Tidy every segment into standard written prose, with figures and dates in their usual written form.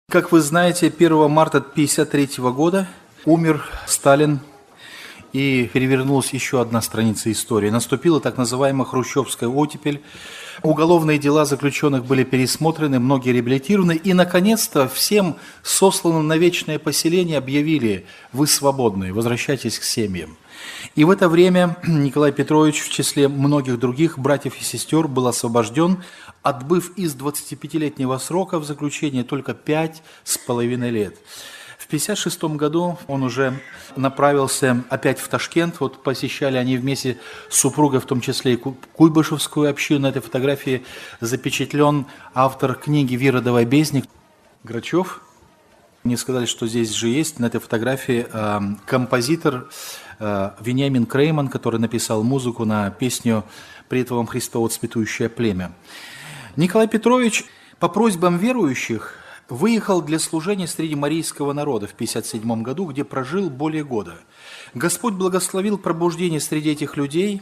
Как вы знаете, 1 марта 1953 года умер Сталин, и перевернулась еще одна страница истории. Наступила так называемая хрущевская оттепель. Уголовные дела заключенных были пересмотрены, многие реабилитированы. И, наконец-то, всем сосланным на вечное поселение объявили: вы свободны, возвращайтесь к семьям. И в это время Николай Петрович в числе многих других братьев и сестер был освобожден, отбыв из 25-летнего срока в заключение только 5,5 лет. В 1956 году он уже направился опять в Ташкент. Вот посещали они вместе с супругой, в том числе и Куйбышевскую общину. На этой фотографии запечатлен автор книги «Виродовый бездник» Грачев. Мне сказали, что здесь же есть на этой фотографии композитор Вениамин Крейман, который написал музыку на песню «Пред вам Христово цветущее племя». Николай Петрович по просьбам верующих выехал для служения среди марийского народа в 1957 году, где прожил более года. Господь благословил пробуждение среди этих людей,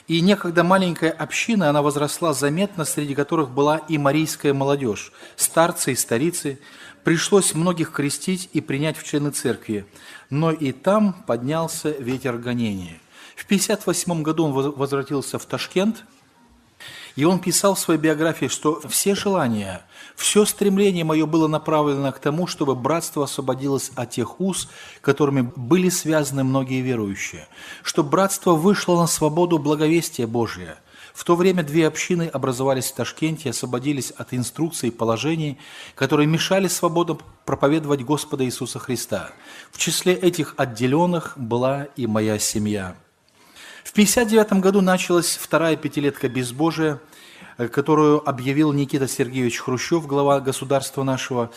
и некогда маленькая община, она возросла заметно, среди которых была и марийская молодежь, старцы и старицы. Пришлось многих крестить и принять в члены церкви, но и там поднялся ветер гонения. В 1958 году он возвратился в Ташкент, и он писал в своей биографии, что все желания, все стремление мое было направлено к тому, чтобы братство освободилось от тех уз, которыми были связаны многие верующие, чтобы братство вышло на свободу благовестия Божия. В то время две общины образовались в Ташкенте и освободились от инструкций и положений, которые мешали свободно проповедовать Господа Иисуса Христа. В числе этих отделенных была и моя семья. В 1959 году началась вторая пятилетка безбожия, которую объявил Никита Сергеевич Хрущев, глава государства нашего.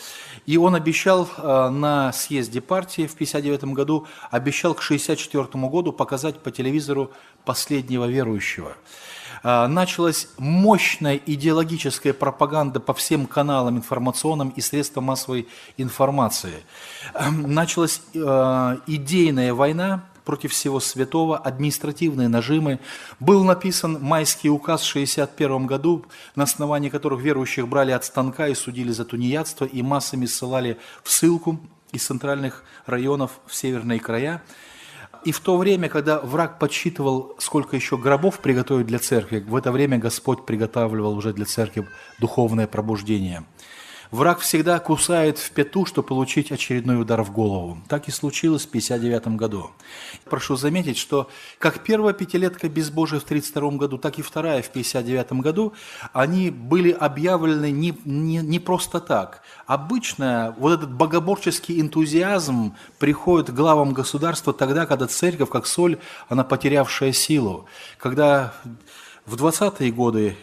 И он обещал на съезде партии в 1959 году, обещал к 1964 году показать по телевизору «Последнего верующего». Началась мощная идеологическая пропаганда по всем каналам информационным и средствам массовой информации. Началась идейная война против всего святого, административные нажимы. Был написан майский указ в 1961 году, на основании которых верующих брали от станка и судили за тунеядство, и массами ссылали в ссылку из центральных районов в северные края. И в то время, когда враг подсчитывал, сколько еще гробов приготовить для церкви, в это время Господь приготавливал уже для церкви духовное пробуждение. Враг всегда кусает в пяту, чтобы получить очередной удар в голову. Так и случилось в 1959 году. Прошу заметить, что как первая пятилетка безбожия в 1932 году, так и вторая в 1959 году, они были объявлены не просто так. Обычно вот этот богоборческий энтузиазм приходит к главам государства тогда, когда церковь, как соль, она потерявшая силу. Когда в 20-е годы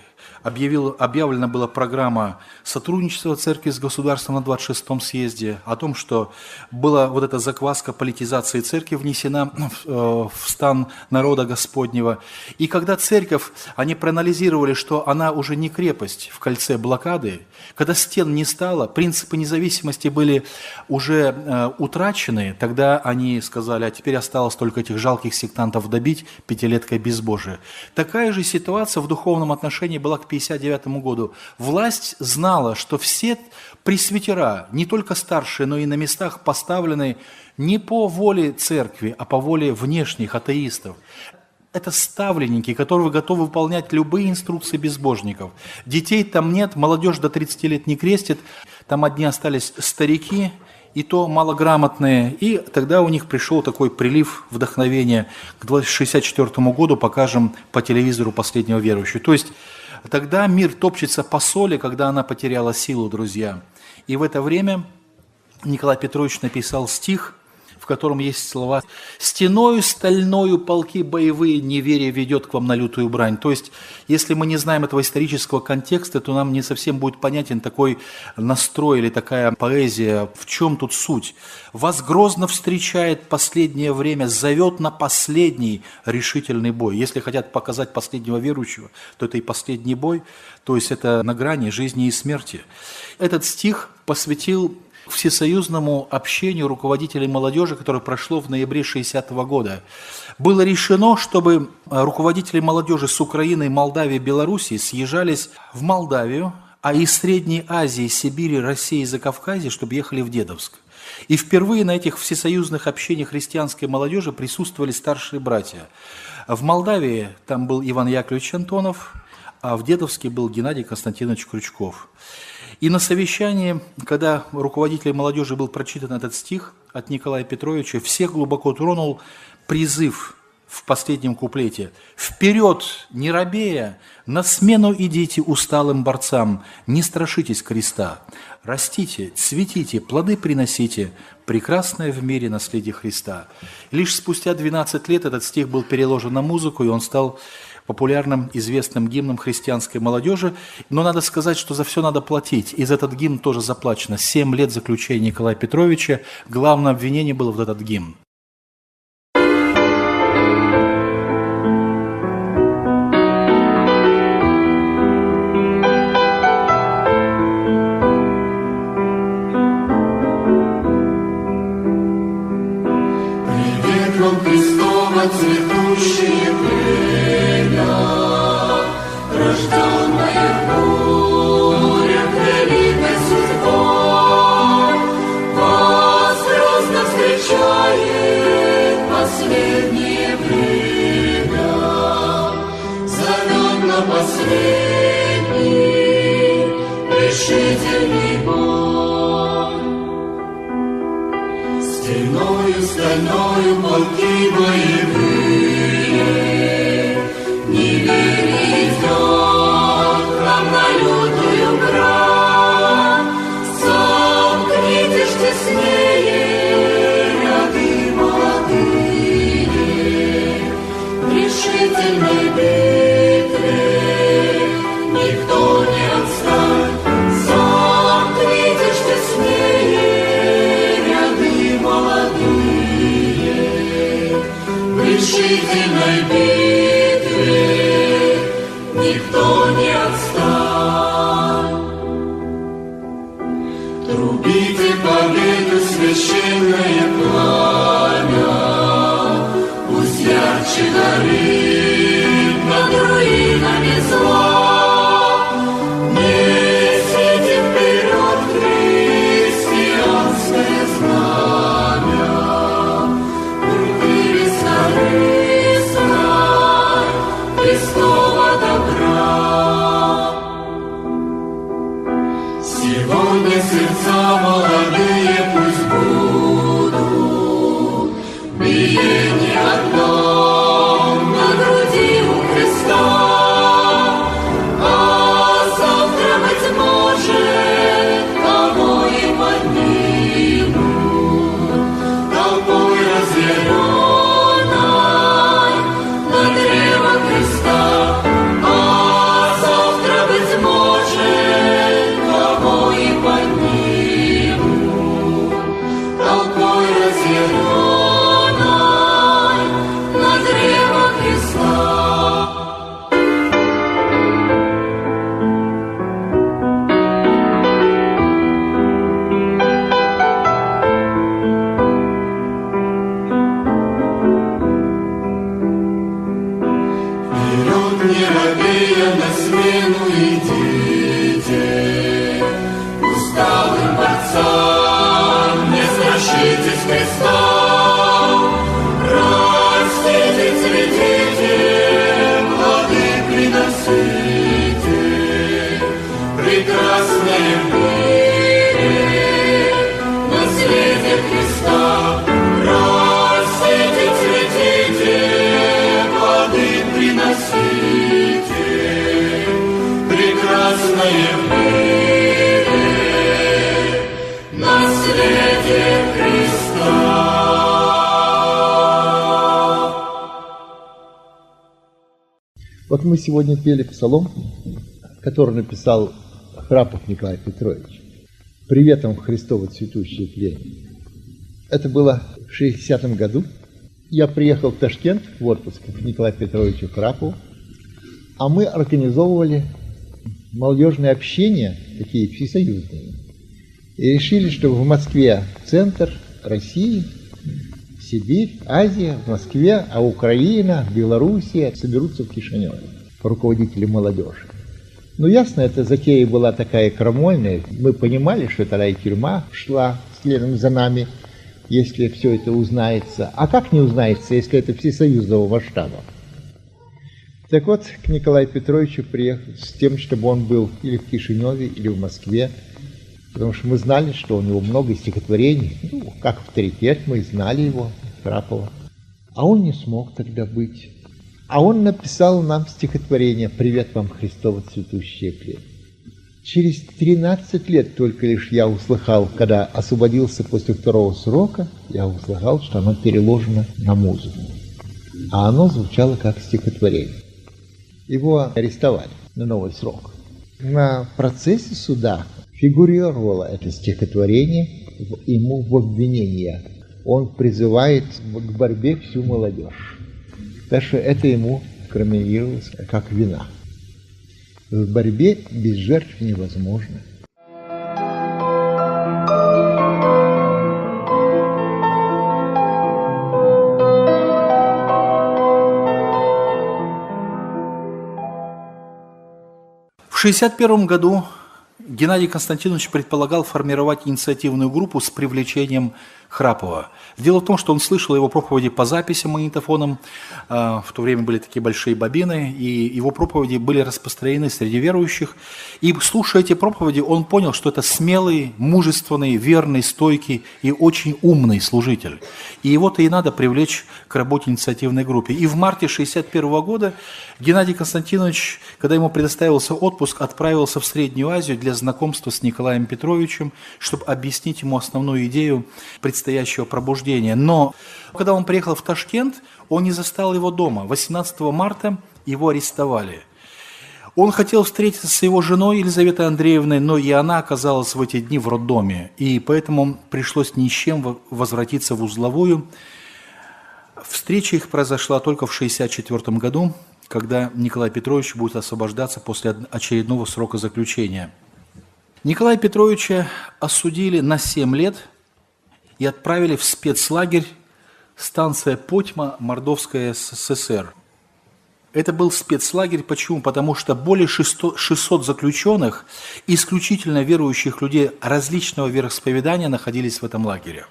объявлена была программа сотрудничества церкви с государством на 26-м съезде, о том, что была вот эта закваска политизации церкви внесена в стан народа Господнего. И когда церковь, они проанализировали, что она уже не крепость в кольце блокады, когда стен не стало, принципы независимости были уже утрачены, тогда они сказали: а теперь осталось только этих жалких сектантов добить пятилеткой безбожия. Такая же ситуация в духовном отношении была к 1959 году. Власть знала, что все пресвитера, не только старшие, но и на местах поставлены не по воле церкви, а по воле внешних атеистов. Это ставленники, которые готовы выполнять любые инструкции безбожников. Детей там нет, молодежь до 30 лет не крестит, там одни остались старики, и то малограмотные. И тогда у них пришел такой прилив вдохновения. К 1964 году покажем по телевизору «Последнего верующего». То есть тогда мир топчется по соли, когда она потеряла силу, друзья. И в это время Николай Петрович написал стих, в котором есть слова: «Стеною стальною полки боевые неверие ведет к вам на лютую брань». То есть, если мы не знаем этого исторического контекста, то нам не совсем будет понятен такой настрой или такая поэзия. В чем тут суть? «Вас грозно встречает последнее время, зовет на последний решительный бой». Если хотят показать последнего верующего, то это и последний бой, то есть это на грани жизни и смерти. Этот стих посвятил всесоюзному общению руководителей молодежи, которое прошло в ноябре 1960 года. Было решено, чтобы руководители молодежи с Украины, Молдавии, Белоруссии съезжались в Молдавию, а из Средней Азии, Сибири, России и Закавказья, чтобы ехали в Дедовск. И впервые на этих всесоюзных общениях христианской молодежи присутствовали старшие братья. В Молдавии там был Иван Яковлевич Антонов, а в Дедовске был Геннадий Константинович Крючков. И на совещании, когда руководителем молодежи был прочитан этот стих от Николая Петровича, всех глубоко тронул призыв в последнем куплете: «Вперед, не робея, на смену идите усталым борцам, не страшитесь креста, растите, цветите, плоды приносите, прекрасное в мире наследие Христа». Лишь спустя 12 лет этот стих был переложен на музыку, и он стал популярным, известным гимном христианской молодежи. Но надо сказать, что за все надо платить. И за этот гимн тоже заплачено. 7 лет заключения Николая Петровича. Главное обвинение было в этот гимн. Привет вам, Христово цветущее племя, рожденное в бурях великой судьбой. Вас грозно встречает последнее время, зовет на последний решительный бой. Стеною стальною полки боевые, неверие идет нам на лютую брань. Сомкните ж теснее ряды молодые, в решительной битве никто не отстань. Сомкните ж теснее ряды молодые, в решительной битве никто не отстань. Трубите победу священное пламя, пусть ярче горит над руинами зла. Несите вперед христианское знамя, бескорыстной Христова добра. Сегодня сердца молодые пусть будут биение одно на груди у Христа, а завтра, быть может, кого и поднимут толпой разъяренной на древо Христа, а завтра, быть может, кого и поднимут толпой разъяренной на древо Христа. Вперед, не робея, на смену идите, усталым борцам не страшитесь креста. Растите, цветите, плоды приносите, прекрасное в мире наследие Христа. Растите, цветите, плоды приносите, прекрасное в мире наследие Христа. Вот мы сегодня пели псалом, который написал Храпов Николай Петрович. «Приветом Христово цветущее племя». Это было в 60-м году. Я приехал в Ташкент в отпуск к Николаю Петровичу Храпову, а мы организовывали молодежные общения, такие всесоюзные, и решили, что в Москве центр России, Сибирь, Азия, в Москве, а Украина, Белоруссия соберутся в Кишиневе, руководители молодежи. Ну, ясно, эта затея была такая крамольная. Мы понимали, что тогда и тюрьма шла следом за нами, если все это узнается. А как не узнается, если это всесоюзного масштаба? Так вот, к Николаю Петровичу приехал с тем, чтобы он был или в Кишиневе, или в Москве, потому что мы знали, что у него много стихотворений. Ну, как авторитет, мы знали его, Храпова. А он не смог тогда быть. А он написал нам стихотворение «Привет вам, Христово цветущее племя». Через 13 лет только лишь я услыхал, когда освободился после второго срока, я услыхал, что оно переложено на музыку. А оно звучало как стихотворение. Его арестовали на новый срок. На процессе суда фигурировало это стихотворение ему в обвинение. Он призывает к борьбе всю молодежь. Так что это ему криминировалось как вина. В борьбе без жертв невозможно. В 1961 году Геннадий Константинович предполагал формировать инициативную группу с привлечением Храпова. Дело в том, что он слышал его проповеди по записям магнитофоном, в то время были такие большие бобины, и его проповеди были распространены среди верующих. И слушая эти проповеди, он понял, что это смелый, мужественный, верный, стойкий и очень умный служитель. И его-то и надо привлечь к работе инициативной группе. И в марте 1961 года Геннадий Константинович, когда ему предоставился отпуск, отправился в Среднюю Азию для знакомства с Николаем Петровичем, чтобы объяснить ему основную идею предстоящего пробуждения. Но когда он приехал в Ташкент, он не застал его дома. 18 марта его арестовали. Он хотел встретиться с его женой Елизаветой Андреевной, но и она оказалась в эти дни в роддоме, и поэтому пришлось ни с чем возвратиться в узловую. Встреча их произошла только в 1964 году, когда Николай Петрович будет освобождаться после очередного срока заключения. Николая Петровича осудили на 7 лет и отправили в спецлагерь станция Потьма, Мордовская ССР. Это был спецлагерь. Почему? Потому что более 600 заключенных, исключительно верующих людей различного вероисповедания, находились в этом лагере.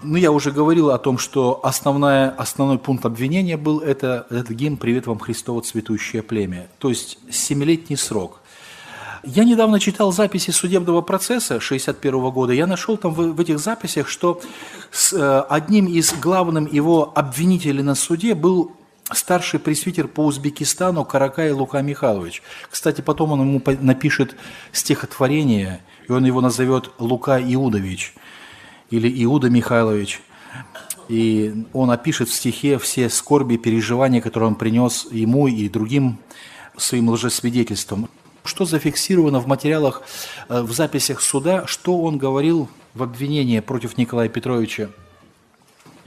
Ну, я уже говорил о том, что основной пункт обвинения был этот гимн «Привет вам, Христово цветущее племя», то есть 7-летний срок. Я недавно читал записи судебного процесса 1961 года. Я нашел там в этих записях, что одним из главных его обвинителей на суде был старший пресвитер по Узбекистану Каракай Лука Михайлович. Кстати, потом он ему напишет стихотворение, и он его назовет Лука Иудович или Иуда Михайлович. И он опишет в стихе все скорби, переживания, которые он принес ему и другим своим лжесвидетельством. Что зафиксировано в материалах, в записях суда, что он говорил в обвинении против Николая Петровича.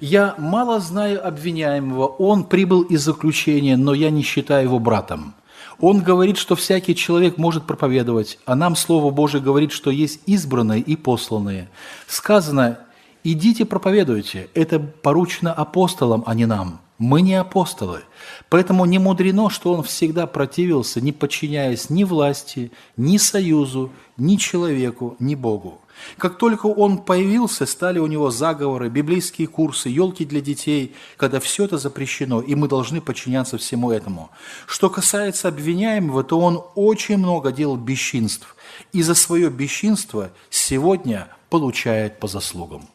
«Я мало знаю обвиняемого, он прибыл из заключения, но я не считаю его братом. Он говорит, что всякий человек может проповедовать, а нам Слово Божие говорит, что есть избранные и посланные. Сказано, идите проповедуйте, это поручено апостолам, а не нам. Мы не апостолы, поэтому не мудрено, что он всегда противился, не подчиняясь ни власти, ни союзу, ни человеку, ни Богу. Как только он появился, стали у него заговоры, библейские курсы, елки для детей, когда все это запрещено, и мы должны подчиняться всему этому. Что касается обвиняемого, то он очень много делал бесчинств, и за свое бесчинство сегодня получает по заслугам».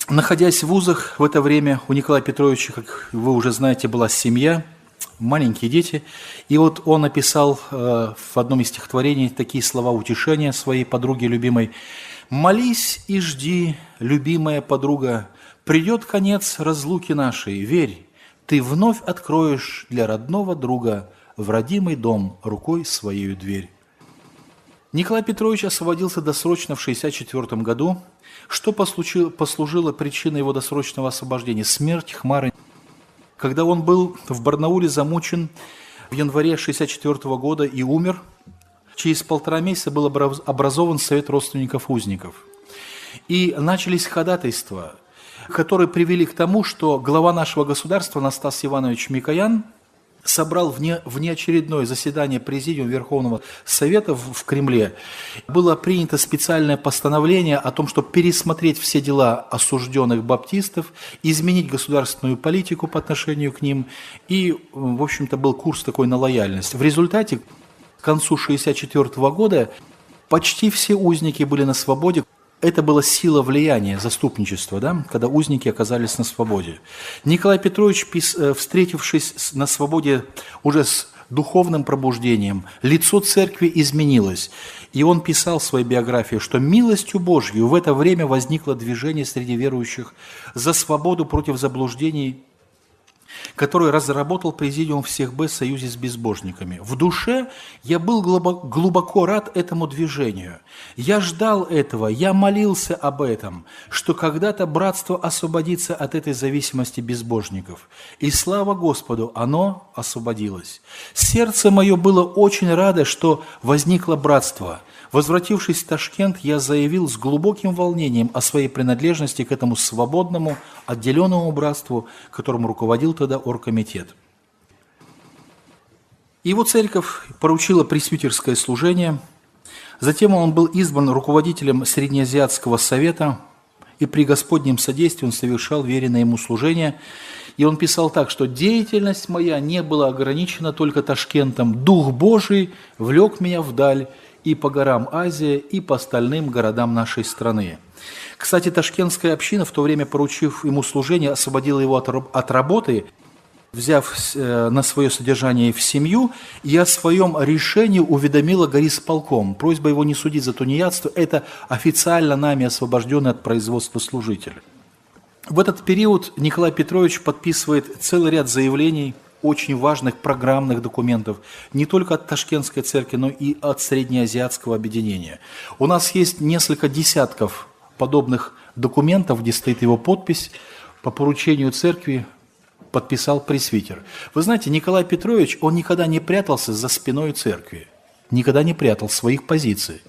Находясь в вузах в это время, у Николая Петровича, как вы уже знаете, была семья, маленькие дети. И вот он написал в одном из стихотворений такие слова утешения своей подруге любимой. «Молись и жди, любимая подруга, придет конец разлуки нашей, верь, ты вновь откроешь для родного друга в родимый дом рукой своею дверь». Николай Петрович освободился досрочно в 1964 году. Что послужило причиной его досрочного освобождения? Смерть Хмары. Когда он был в Барнауле замучен в январе 1964 года и умер, Через 1,5 месяца был образован Совет родственников узников. И начались ходатайства, которые привели к тому, что глава нашего государства Анастас Иванович Микоян собрал внеочередное заседание Президиума Верховного Совета в Кремле. Было принято специальное постановление о том, чтобы пересмотреть все дела осужденных баптистов, изменить государственную политику по отношению к ним. И, в общем-то, был курс такой на лояльность. В результате, к концу 1964 года, почти все узники были на свободе. Это была сила влияния, заступничества, да, когда узники оказались на свободе. Николай Петрович, встретившись на свободе уже с духовным пробуждением, лицо церкви изменилось. И он писал в своей биографии, что милостью Божью в это время возникло движение среди верующих за свободу против заблуждений, который разработал Президиум всех Б в союзе с безбожниками. В душе я был глубоко рад этому движению. Я ждал этого, я молился об этом, что когда-то братство освободится от этой зависимости безбожников. И слава Господу, оно освободилось. Сердце мое было очень радо, что возникло братство. Возвратившись в Ташкент, я заявил с глубоким волнением о своей принадлежности к этому свободному, отделенному братству, которым руководил тогда оргкомитет. Его церковь поручила пресвитерское служение, затем он был избран руководителем Среднеазиатского совета, и при Господнем содействии он совершал веренное ему служение. И он писал так, что «деятельность моя не была ограничена только Ташкентом, Дух Божий влек меня вдаль, и по горам Азии, и по остальным городам нашей страны». Кстати, ташкентская община, в то время поручив ему служение, освободила его от работы, взяв на свое содержание в семью, и о своем решении уведомила горисполком. Просьба его не судить за тунеядство – это официально нами освобожденный от производства служитель. В этот период Николай Петрович подписывает целый ряд заявлений, очень важных программных документов, не только от Ташкентской церкви, но и от Среднеазиатского объединения. У нас есть несколько десятков подобных документов, где стоит его подпись. По поручению церкви подписал пресвитер. Вы знаете, Николай Петрович, он никогда не прятался за спиной церкви, никогда не прятал своих позиций.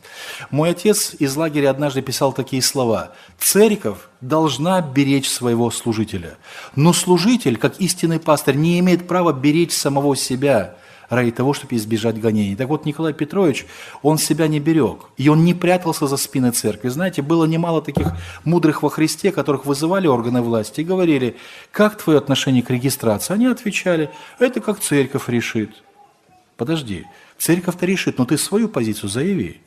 Мой отец из лагеря однажды писал такие слова: «Церковь должна беречь своего служителя, но служитель, как истинный пастырь, не имеет права беречь самого себя ради того, чтобы избежать гонений». Так вот, Николай Петрович, он себя не берег, и он не прятался за спиной церкви. Знаете, было немало таких мудрых во Христе, которых вызывали органы власти и говорили: «Как твое отношение к регистрации?» Они отвечали: «Это как церковь решит». Подожди, церковь-то решит, но ты свою позицию заяви.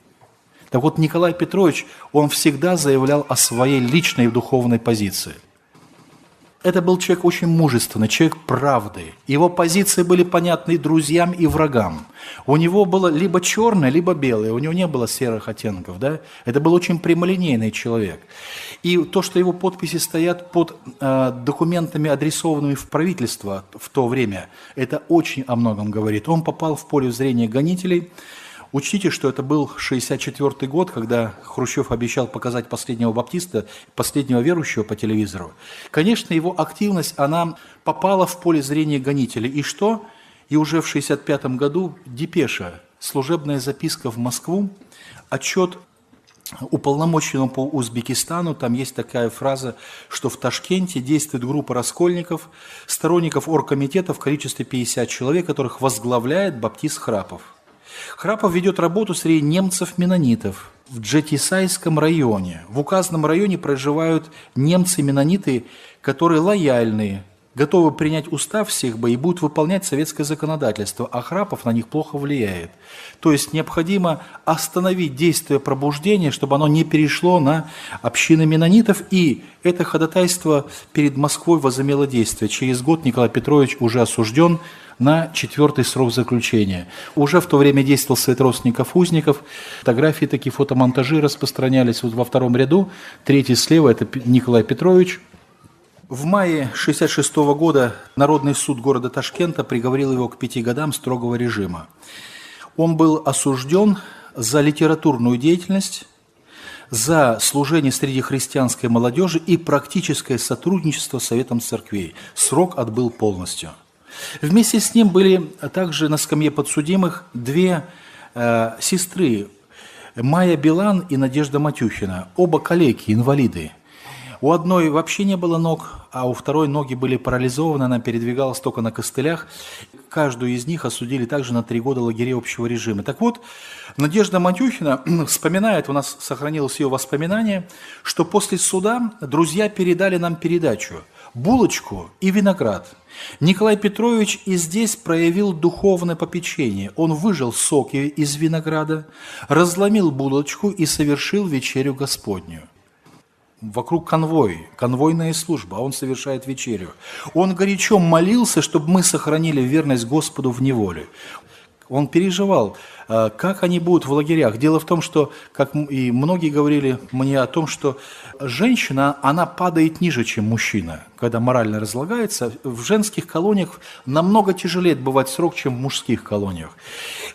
Так вот, Николай Петрович, он всегда заявлял о своей личной духовной позиции. Это был человек очень мужественный, человек правды. Его позиции были понятны друзьям и врагам. У него было либо черное, либо белое, у него не было серых оттенков. Да? Это был очень прямолинейный человек. И то, что его подписи стоят под документами, адресованными в правительство в то время, это очень о многом говорит. Он попал в поле зрения гонителей. Учтите, что это был 1964 год, когда Хрущев обещал показать последнего баптиста, последнего верующего по телевизору. Конечно, его активность, она попала в поле зрения гонителей. И что? И уже в 1965 году депеша, служебная записка в Москву, отчет уполномоченному по Узбекистану, там есть такая фраза, что в Ташкенте действует группа раскольников, сторонников оргкомитета в количестве 50 человек, которых возглавляет баптист Храпов. Храпов ведет работу среди немцев-менонитов в Джетисайском районе. В указанном районе проживают немцы-менониты, которые лояльные, готовы принять устав всех бы и будут выполнять советское законодательство, а Храпов на них плохо влияет. То есть необходимо остановить действие пробуждения, чтобы оно не перешло на общины менонитов, и это ходатайство перед Москвой возымело действие. Через год Николай Петрович уже осужден на 4-й срок заключения. Уже в то время действовал Совет родственников узников. Фотографии, такие фотомонтажи распространялись вот во втором ряду. Третий слева – это Николай Петрович. В мае 1966 года Народный суд города Ташкента приговорил его к 5 годам строгого режима. Он был осужден за литературную деятельность, за служение среди христианской молодежи и практическое сотрудничество с Советом церквей. Срок отбыл полностью. Вместе с ним были также на скамье подсудимых 2 сестры Майя Билан и Надежда Матюхина, оба калеки, инвалиды. У одной вообще не было ног, а у второй ноги были парализованы, она передвигалась только на костылях. Каждую из них осудили также на 3 года лагерей общего режима. Так вот, Надежда Матюхина вспоминает, у нас сохранилось ее воспоминание, что после суда друзья передали нам передачу «Булочку и виноград». Николай Петрович и здесь проявил духовное попечение. Он выжал соки из винограда, разломил булочку и совершил вечерю Господню. Вокруг конвойная служба, а он совершает вечерю. Он горячо молился, чтобы мы сохранили верность Господу в неволе. Он переживал, как они будут в лагерях. Дело в том, что, как и многие говорили мне о том, что женщина, она падает ниже, чем мужчина, когда морально разлагается. В женских колониях намного тяжелее отбывать срок, чем в мужских колониях.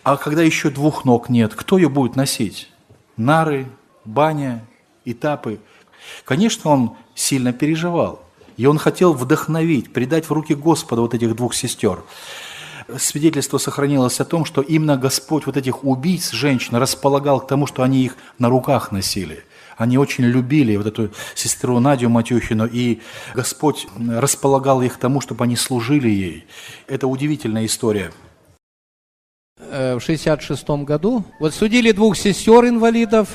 А когда еще 2 ног нет, кто ее будет носить? Нары, баня, этапы. Конечно, он сильно переживал, и он хотел вдохновить, предать в руки Господа вот этих 2 сестер. Свидетельство сохранилось о том, что именно Господь вот этих убийц, женщин, располагал к тому, что они их на руках носили. Они очень любили вот эту сестру Надю Матюхину, и Господь располагал их к тому, чтобы они служили ей. Это удивительная история. В 1966 году вот судили 2 сестер-инвалидов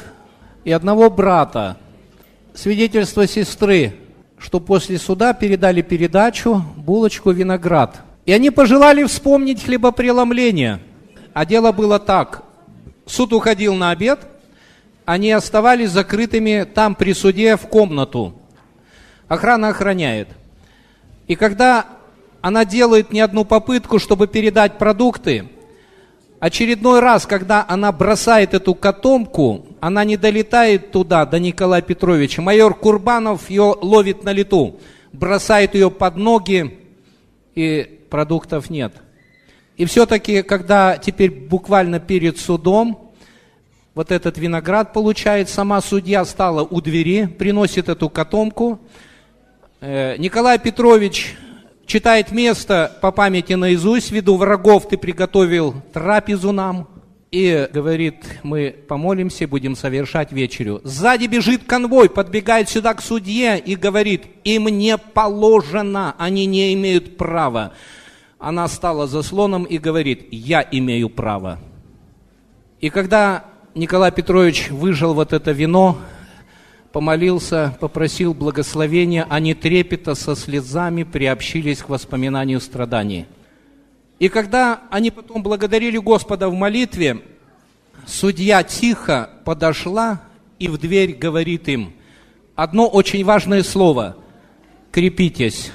и 1 брата. Свидетельство сестры, что после суда передали передачу «Булочку, виноград». И они пожелали вспомнить хлебопреломление. А дело было так. Суд уходил на обед, они оставались закрытыми там при суде в комнату. Охрана охраняет. И когда она делает не одну попытку, чтобы передать продукты, очередной раз, когда она бросает эту котомку, она не долетает туда, до Николая Петровича. Майор Курбанов ее ловит на лету, бросает ее под ноги, и продуктов нет. И все-таки, когда теперь буквально перед судом, вот этот виноград получает, сама судья стала у двери, приносит эту котомку. Николай Петрович читает место по памяти наизусть, ввиду врагов ты приготовил трапезу нам. И говорит, мы помолимся, будем совершать вечерю. Сзади бежит конвой, подбегает сюда к судье и говорит, им не положено, они не имеют права. Она стала заслоном и говорит, я имею право. И когда Николай Петрович выжал вот это вино, помолился, попросил благословения, они трепета со слезами приобщились к воспоминанию страданий. И когда они потом благодарили Господа в молитве, судья тихо подошла и в дверь говорит им одно очень важное слово – «крепитесь».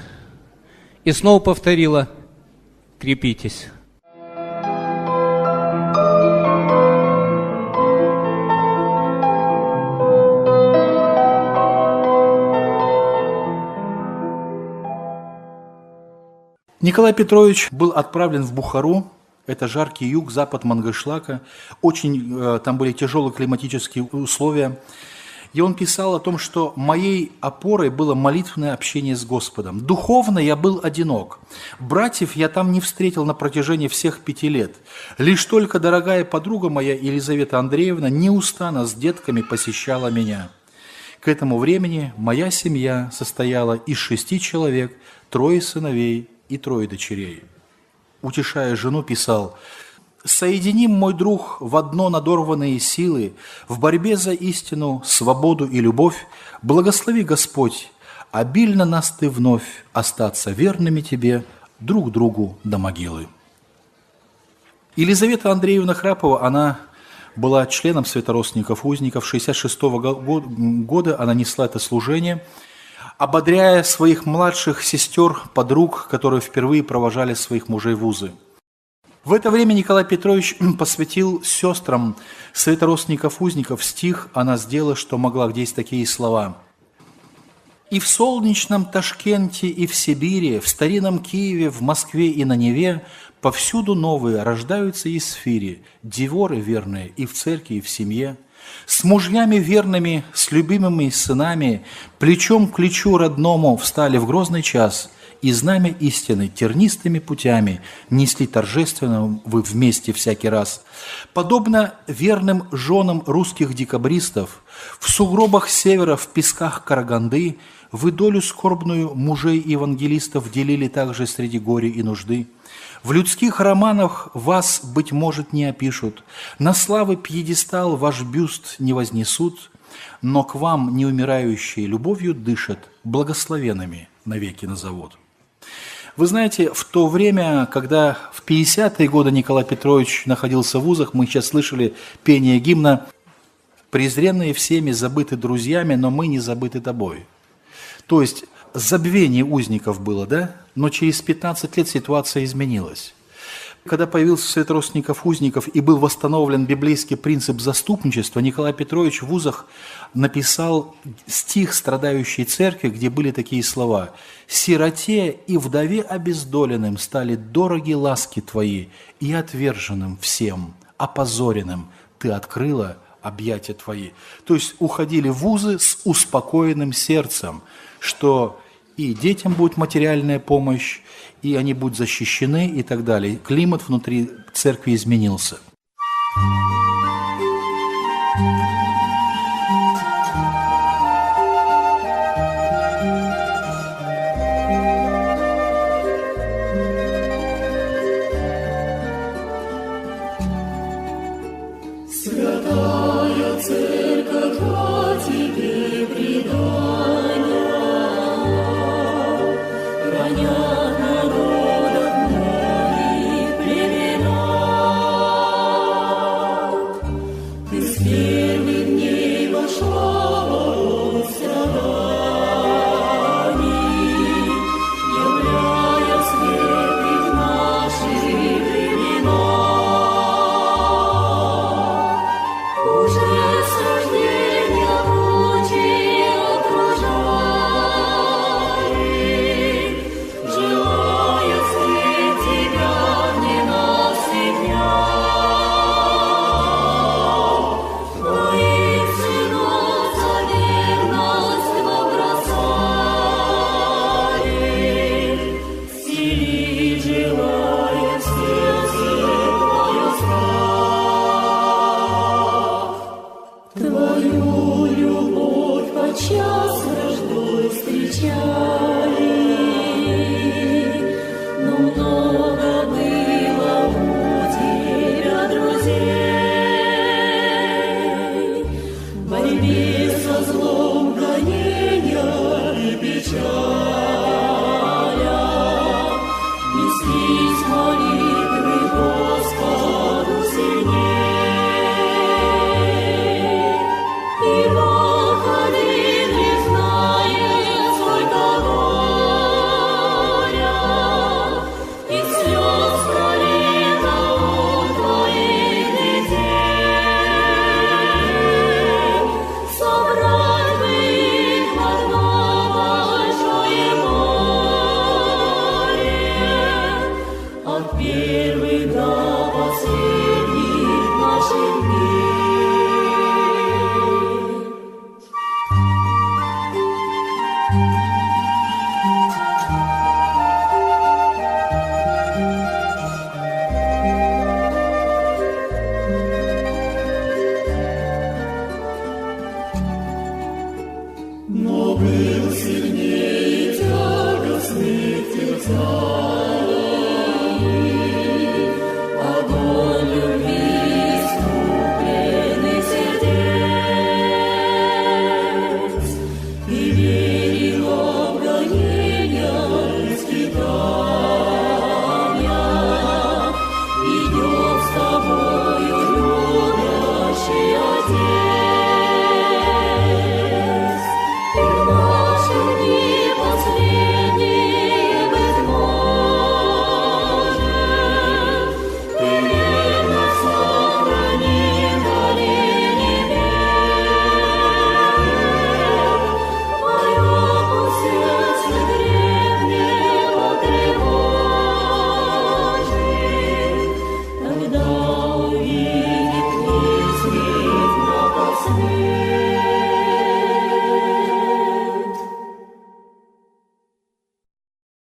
И снова повторила «крепитесь». Николай Петрович был отправлен в Бухару, это жаркий юг, запад Мангышлака, очень там были тяжелые климатические условия. И он писал о том, что моей опорой было молитвенное общение с Господом. Духовно я был одинок. Братьев я там не встретил на протяжении всех 5 лет. Лишь только дорогая подруга моя Елизавета Андреевна неустанно с детками посещала меня. К этому времени моя семья состояла из 6 человек, 3 сыновей и 3 дочерей. Утешая жену, писал: «Соединим, мой друг, в одно надорванные силы, в борьбе за истину, свободу и любовь, благослови Господь, обильно нас ты вновь остаться верными тебе, друг другу до могилы». Елизавета Андреевна Храпова, она была членом Святородственников узников. 1966 года она несла это служение, ободряя своих младших сестер, подруг, которые впервые провожали своих мужей в вузы. В это время Николай Петрович посвятил сестрам Святородственников узников стих «Она сделала, что могла», где есть такие слова: «И в солнечном Ташкенте, и в Сибири, в старинном Киеве, в Москве и на Неве повсюду новые рождаются из сфири, деворы верные и в церкви, и в семье, с мужьями верными, с любимыми сынами, плечом к плечу родному встали в грозный час и знамя истины тернистыми путями несли торжественно вы вместе всякий раз. Подобно верным женам русских декабристов, в сугробах севера, в песках Караганды, вы долю скорбную мужей евангелистов делили также среди горя и нужды. В людских романах вас, быть может, не опишут, на славы пьедестал ваш бюст не вознесут, но к вам неумирающие любовью дышат, благословенными навеки назовут. Вы знаете, в то время, когда в 50-е годы Николай Петрович находился в вузах, мы сейчас слышали пение гимна «Презренные всеми, забыты друзьями, но мы не забыты тобой». То есть забвение узников было, да? Но через 15 лет ситуация изменилась. Когда появился Совет родственников узников и был восстановлен библейский принцип заступничества, Николай Петрович в вузах написал стих страдающей церкви, где были такие слова: «Сироте и вдове обездоленным стали дороги ласки твои, и отверженным всем, опозоренным ты открыла объятия твои». То есть уходили в вузы с успокоенным сердцем, что и детям будет материальная помощь, и они будут защищены и так далее. Климат внутри церкви изменился. Святая Церковь, о тебе предания, хранят народов многих племена. Ты с первых дней вошла в огонь страданий, являя свет в наших временах. Уже с рождения лучи окружали, желая свет тебя не насыплял. Твоих сынов за верность вобросали, стелить желая в сердце твое страх. Твою любовь подчас враждой встречали, но много было у тебя друзей. В борьбе со злом гонения и печаль